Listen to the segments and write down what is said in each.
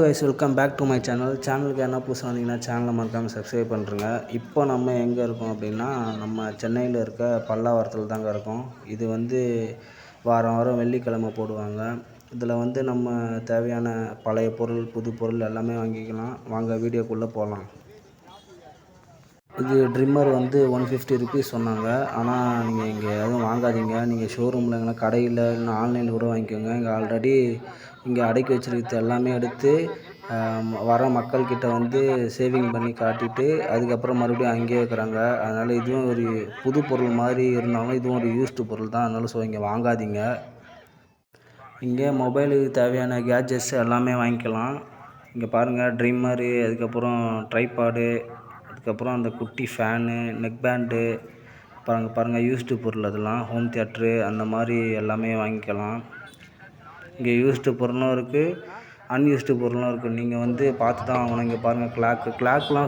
Guys, welcome back to my சேனலுக்கு என்ன புதுசாக வந்தீங்கன்னா சேனலை மறக்காமல் சப்ஸ்கிரைப் பண்ணுறேங்க. இப்போ நம்ம எங்கே இருக்கோம் அப்படின்னா, நம்ம சென்னையில் இருக்க பல்லாவரத்தில் தாங்க இருக்கோம். இது வந்து வாரம் வாரம் வெள்ளிக்கிழமை போடுவாங்க. இதில் வந்து நம்ம தேவையான பழைய பொருள், புது பொருள் எல்லாமே வாங்கிக்கலாம். வாங்க வீடியோக்குள்ளே போகலாம். இது ட்ரிம்மர் வந்து 150 ருபீஸ் சொன்னாங்க. ஆனால் நீங்கள் இங்கே எதுவும் வாங்காதீங்க. நீங்கள் ஷோரூமில் எங்கன்னா கடையில் இல்லைன்னா ஆன்லைனில் கூட வாங்கிக்கோங்க. இங்கே ஆல்ரெடி இங்கே அடக்கி வச்சுருக்கிறது எல்லாமே எடுத்து வர மக்கள்கிட்ட வந்து சேவிங் பண்ணி காட்டிட்டு அதுக்கப்புறம் மறுபடியும் அங்கேயே இருக்கிறாங்க. அதனால் இதுவும் ஒரு புது பொருள் மாதிரி இருந்தாலும் இதுவும் ஒரு யூஸ்டு பொருள் தான். அதனால் இங்கே வாங்காதீங்க. இங்கே மொபைலுக்கு தேவையான கேட்ஜெட்ஸ் எல்லாமே வாங்கிக்கலாம். இங்கே பாருங்கள், ட்ரிம்மரு, அதுக்கப்புறம் ட்ரைபாடு, அதுக்கப்புறம் அந்த குட்டி ஃபேனு, நெக் பேண்டு, பாருங்கள் யூஸ்டு பொருள். அதெல்லாம் ஹோம் தியேட்ரு அந்த மாதிரி எல்லாமே வாங்கிக்கலாம். இங்கே யூஸ்டு பொருளும் இருக்குது, அன்யூஸ்டு பொருளும் இருக்குது. நீங்கள் வந்து பார்த்து தான் வாங்கணும். இங்கே பாருங்கள், கிளாக்லாம்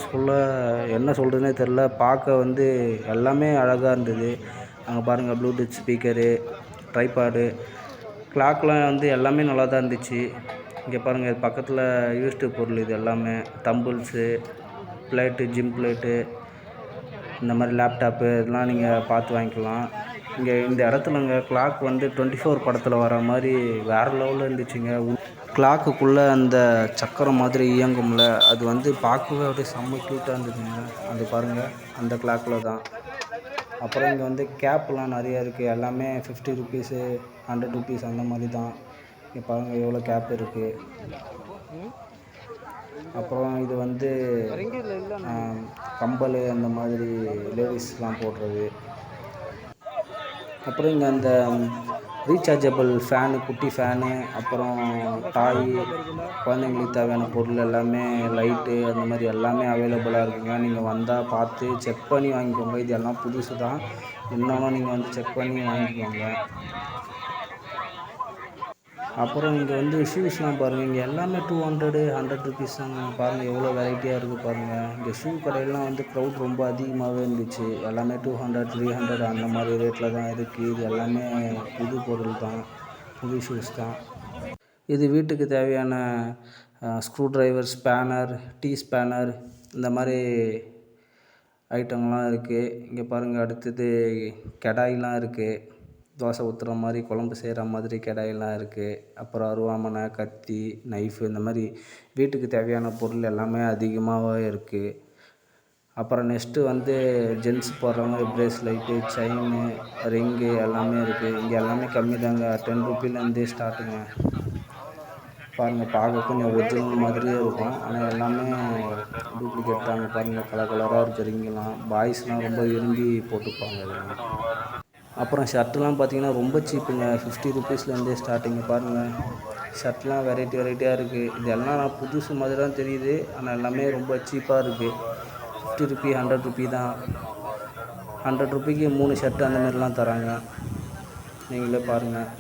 என்ன சொல்கிறதுனே தெரில. பார்க்க வந்து எல்லாமே அழகாக இருந்தது. அங்கே பாருங்கள், ப்ளூடூத் ஸ்பீக்கரு, ட்ரைபாடு, கிளாக்லாம் வந்து எல்லாமே நல்லா தான் இருந்துச்சு. இங்கே பாருங்கள், பக்கத்தில் யூஸ்டு பொருள் இது எல்லாமே தம்பிள்ஸு, பிளேட்டு, ஜிம் பிளேட்டு, இந்த மாதிரி லேப்டாப்பு இதெல்லாம் நீங்கள் பார்த்து வாங்கிக்கலாம். இங்கே இந்த இடத்துலங்க கிளாக் வந்து 24 படத்தில் வர மாதிரி வேறு லெவலில் இருந்துச்சுங்க. கிளாக்குக்குள்ளே அந்த சக்கரம் மாதிரி இயங்கும்ல, அது வந்து பார்க்கவே அப்படியே செம்ம க்யூட்டாக இருந்துச்சுங்க. அது பாருங்கள், அந்த கிளாக்கில் தான். அப்புறம் இங்கே வந்து கேப்லாம் நிறையா இருக்குது. எல்லாமே 50 ருபீஸு, 100 ருபீஸ் அந்த மாதிரி தான். இங்கே பாருங்கள் எவ்வளோ கேப் இருக்குது. அப்புறம் இது வந்து கம்பல், அந்த மாதிரி லேடிஸ்லாம் போடுறது. அப்புறம் இங்கே அந்த ரீசார்ஜபிள் ஃபேனு, குட்டி ஃபேனு, அப்புறம் டாய், குழந்தைங்களுக்கு தேவையான பொருள் எல்லாமே, லைட்டு, அந்த மாதிரி எல்லாமே அவைலபிளாக இருக்குங்க. நீங்கள் வந்தால் பார்த்து செக் பண்ணி வாங்கிக்கோங்க. இது எல்லாம் புதுசு தான், இருந்தாலும் நீங்கள் வந்து செக் பண்ணி வாங்கிக்கோங்க. அப்புறம் இங்கே வந்து ஷூஸ்லாம் பாருங்கள். இங்கே எல்லாமே 200, 100 ருபீஸ் தாங்க. பாருங்கள் எவ்வளோ வெரைட்டியாக இருக்குது பாருங்கள். இங்கே ஷூ கடையெல்லாம் வந்து க்ரௌட் ரொம்ப அதிகமாகவே இருந்துச்சு. எல்லாமே 200, 300 அந்த மாதிரி ரேட்டில் தான் இருக்குது. இது எல்லாமே புது பொருள் தான், புது ஷூஸ் தான். இது வீட்டுக்கு தேவையான ஸ்க்ரூ ட்ரைவர், ஸ்பேனர், ஸ்பேனர், இந்த மாதிரி ஐட்டங்கள்லாம் இருக்குது. இங்கே பாருங்கள், அடுத்தது கடாயெலாம் இருக்குது. தோசை ஊற்றுற மாதிரி, குழம்பு செய்கிற மாதிரி கடாயெல்லாம் இருக்குது. அப்புறம் அருவாமனை, கத்தி, நைஃபு, இந்த மாதிரி வீட்டுக்கு தேவையான பொருள் எல்லாமே அதிகமாகவே இருக்குது. அப்புறம் நெக்ஸ்ட்டு வந்து ஜென்ஸ் போடுற மாதிரி ப்ரேஸ்லைட்டு, செயினு, ரிங்கு எல்லாமே இருக்குது. இங்கே எல்லாமே கம்மி தாங்க. 10 ருபீலேருந்தே ஸ்டார்ட்டுங்க. பாருங்கள், பார்க்க கொஞ்சம் ஒரிஜினல் மாதிரியே இருக்கும், ஆனால் எல்லாமே டூப்ளிகேட் தாங்க. பாருங்கள், கலராக இருக்குது ரிங்கெலாம். பாய்ஸ்லாம் ரொம்ப விரும்பி போட்டுப்பாங்க இதெல்லாம். அப்புறம் ஷர்ட்லாம் பார்த்திங்கன்னா ரொம்ப சீப்புங்க. 50 ருபீஸ்லேருந்தே ஸ்டார்டிங்கு. பாருங்கள், ஷர்ட்லாம் வெரைட்டியாக இருக்குது. இது எல்லாம் நான் புதுசு மாதிரி தான் தெரியுது, ஆனால் எல்லாமே ரொம்ப சீப்பாக இருக்குது. 50 ருபி, 100 ருபி தான். 100 ருபிக்கு 3 ஷர்ட்டு அந்த மாதிரிலாம் தராங்க. நீங்களே பாருங்கள்.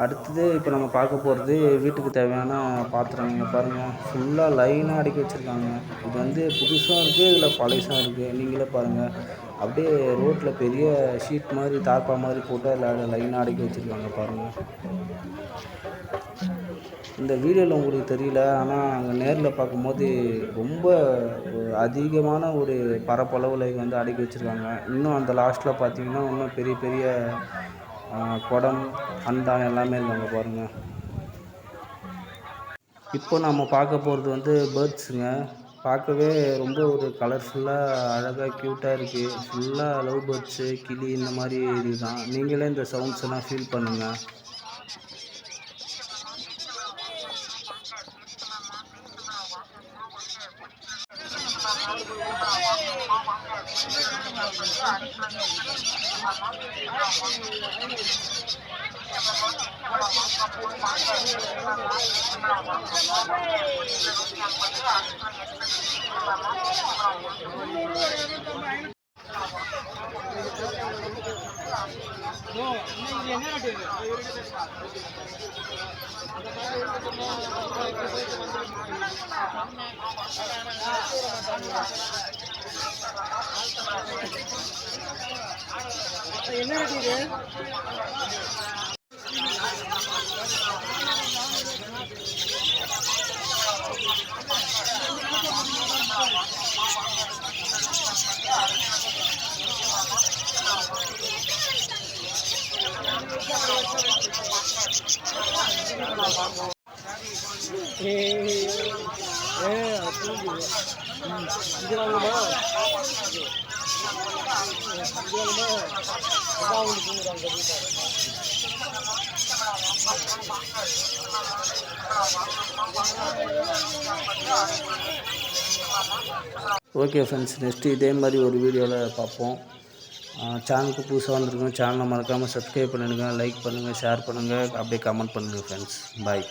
அடுத்தது இப்போ நம்ம பார்க்க போகிறது வீட்டுக்கு தேவையான பாத்திரம். இங்கே பாருங்கள், ஃபுல்லாக லைனாக அடுக்கி வச்சுருக்காங்க. இது வந்து புதுசாக இருக்குது, இதில் பழசாக இருக்குது. நீங்களே பாருங்கள், அப்படியே ரோட்டில் பெரிய ஷீட் மாதிரி, தார்ப்பா மாதிரி போட்டு அதில் லைனாக அடுக்கி வச்சுருக்காங்க பாருங்கள். இந்த வீடியோவில் உங்களுக்கு தெரியல, ஆனால் அங்கே நேரில் பார்க்கும்போது ரொம்ப அதிகமான ஒரு பரப்பளவில் வந்து அடுக்கி வச்சுருக்காங்க. இன்னும் அந்த லாஸ்ட்டில் பார்த்திங்கன்னா இன்னும் பெரிய பெரிய குடம், அண்டான் எல்லாமே இருக்காங்க பாருங்கள். இப்போ நம்ம பார்க்க போகிறது வந்து பேர்ட்ஸுங்க. பார்க்கவே ரொம்ப ஒரு கலர்ஃபுல்லாக, அழகாக, க்யூட்டாக இருக்குது. ஃபுல்லாக லவ் பேர்ட்ஸு, கிளி, இந்த மாதிரி இதுதான். நீங்களே இந்த சவுண்ட்ஸ் எல்லாம் ஃபீல் பண்ணுங்கள். என்ன ஓகே ஃப்ரெண்ட்ஸ், நெக்ஸ்ட்டு இதே மாதிரி ஒரு வீடியோவில் பார்ப்போம். சேனலுக்கு புதுசாக வந்திருக்கோம், சேனலை மறக்காமல் சப்ஸ்கிரைப் பண்ணிடுங்க, லைக் பண்ணுங்கள், ஷேர் பண்ணுங்கள், அப்படியே கமெண்ட் பண்ணுங்கள் ஃப்ரெண்ட்ஸ். பாய்.